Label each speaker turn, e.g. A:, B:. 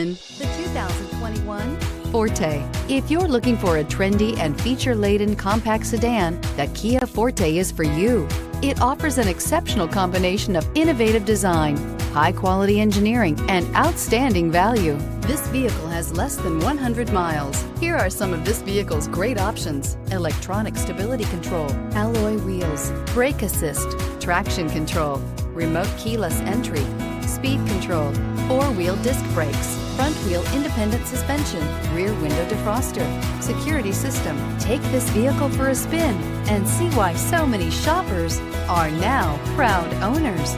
A: The 2021 Forte. If you're looking for a trendy and feature-laden compact sedan, the Kia Forte is for you. It offers an exceptional combination of innovative design, high-quality engineering, and outstanding value. This vehicle has less than 100 miles. Here are some of this vehicle's great options: electronic stability control, alloy wheels, brake assist, traction control, remote keyless entry, speed control, four-wheel disc brakes, front-wheel independent suspension, rear window defroster, security system. Take this vehicle for a spin and see why so many shoppers are now proud owners.